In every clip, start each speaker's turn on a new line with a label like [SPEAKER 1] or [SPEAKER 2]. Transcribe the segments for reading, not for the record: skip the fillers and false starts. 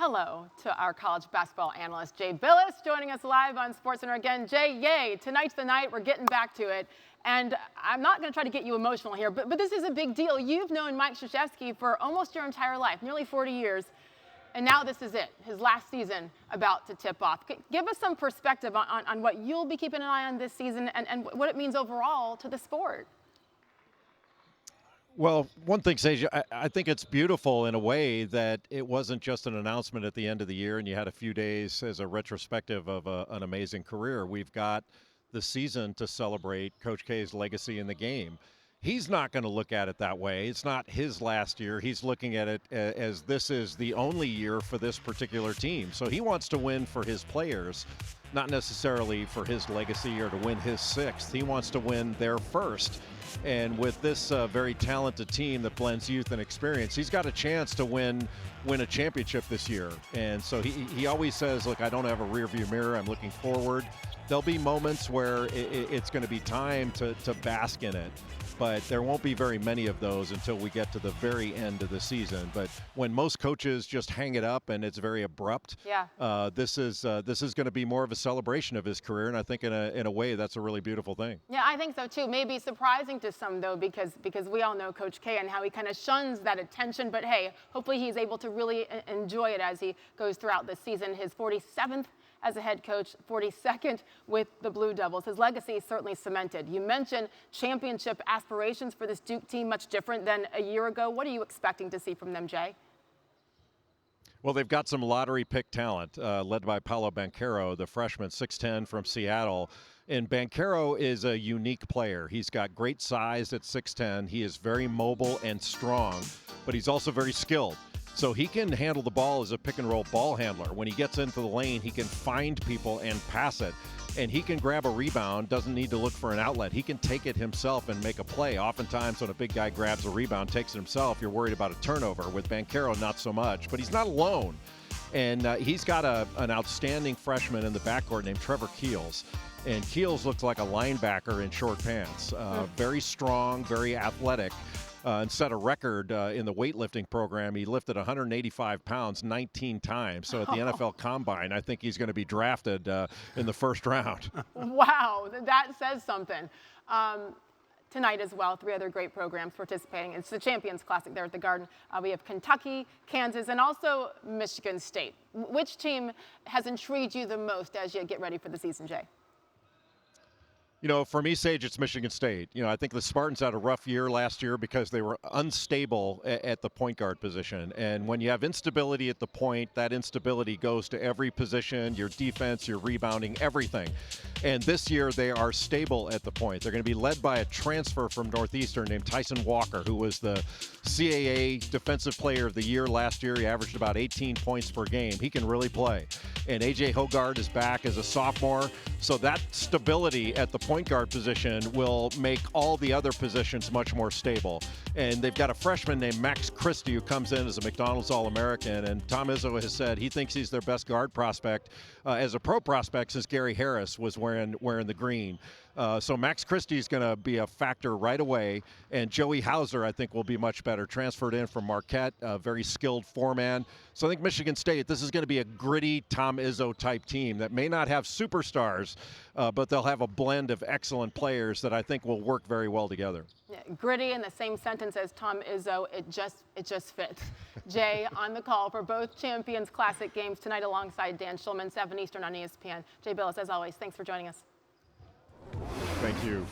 [SPEAKER 1] hello to our college basketball analyst, Jay Bilas, joining us live on SportsCenter again. Jay, yay, tonight's the night. We're getting back to it. And I'm not going to try to get you emotional here, but this is a big deal. You've known Mike Krzyzewski for almost your entire life, nearly 40 years. And now this is it, his last season about to tip off. Give us some perspective on what you'll be keeping an eye on this season and what it means overall to the sport.
[SPEAKER 2] Well, one thing, Sage, I think it's beautiful in a way that it wasn't just an announcement at the end of the year and you had a few days as a retrospective of an amazing career. We've got the season to celebrate Coach K's legacy in the game. He's not going to look at it that way. It's not his last year. He's looking at it as this is the only year for this particular team. So he wants to win for his players, not necessarily for his legacy or to win his sixth. He wants to win their first. And with this very talented team that blends youth and experience, he's got a chance to win a championship this year. And so he always says, look, I don't have a rearview mirror. I'm looking forward. There'll be moments where it's going to be time to bask in it. But there won't be very many of those until we get to the very end of the season. But when most coaches just hang it up and it's very abrupt, this is going to be more of a celebration of his career. And I think in a way that's a really beautiful thing.
[SPEAKER 1] Yeah, I think so too. Maybe surprising to some though, because we all know Coach K and how he kind of shuns that attention. But hey, hopefully he's able to really enjoy it as he goes throughout the season. His 47th as a head coach, 42nd with the Blue Devils. His legacy is certainly cemented. You mentioned championship aspirations for this Duke team, much different than a year ago. What are you expecting to see from them, Jay?
[SPEAKER 2] Well, they've got some lottery pick talent, led by Paolo Banchero, the freshman, 6'10", from Seattle. And Banchero is a unique player. He's got great size at 6'10". He is very mobile and strong, but he's also very skilled. So he can handle the ball as a pick-and-roll ball handler. When he gets into the lane, he can find people and pass it. And he can grab a rebound, doesn't need to look for an outlet. He can take it himself and make a play. Oftentimes when a big guy grabs a rebound, takes it himself, you're worried about a turnover. With Banchero, not so much. But he's not alone. And he's got an outstanding freshman in the backcourt named Trevor Keels. And Keels looks like a linebacker in short pants. Very strong, very athletic. And set a record in the weightlifting program. He lifted 185 pounds 19 times. So at the NFL Combine, I think he's going to be drafted in the first round.
[SPEAKER 1] Wow, that says something. Tonight as well, 3 other great programs participating. It's the Champions Classic there at the Garden. We have Kentucky, Kansas, and also Michigan State. Which team has intrigued you the most as you get ready for the season, Jay?
[SPEAKER 2] You know, for me, Sage, it's Michigan State. You know, I think the Spartans had a rough year last year because they were unstable at the point guard position. And when you have instability at the point, that instability goes to every position, your defense, your rebounding, everything. And this year they are stable at the point. They're going to be led by a transfer from Northeastern named Tyson Walker, who was the CAA Defensive Player of the Year last year. He averaged about 18 points per game. He can really play. And A.J. Hoggard is back as a sophomore. So that stability at the point guard position will make all the other positions much more stable. And they've got a freshman named Mike Krzyzewski who comes in as a McDonald's All-American. And Tom Izzo has said he thinks he's their best guard prospect as a pro prospect since Gary Harris was wearing the green. So Max Christie is going to be a factor right away, and Joey Hauser, I think, will be much better. Transferred in from Marquette, a very skilled four-man. So I think Michigan State, this is going to be a gritty Tom Izzo type team that may not have superstars, but they'll have a blend of excellent players that I think will work very well together.
[SPEAKER 1] Yeah, gritty in the same sentence as Tom Izzo, it just fits. Jay on the call for both Champions Classic games tonight alongside Dan Schulman, 7 Eastern on ESPN. Jay Bilas, as always, thanks for joining us.
[SPEAKER 2] Thank you.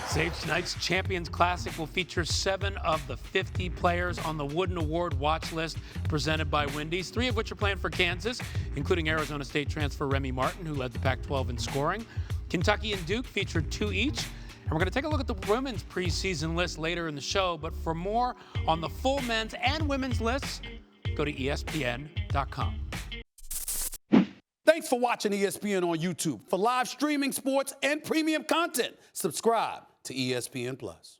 [SPEAKER 3] Sage, tonight's Champions Classic will feature 7 of the 50 players on the Wooden Award watch list presented by Wendy's, 3 of which are playing for Kansas, including Arizona State transfer Remy Martin, who led the Pac-12 in scoring. Kentucky and Duke featured 2 each. And we're going to take a look at the women's preseason list later in the show. But for more on the full men's and women's lists, go to ESPN.com.
[SPEAKER 4] Thanks for watching ESPN on YouTube. For live streaming sports and premium content, subscribe to ESPN+.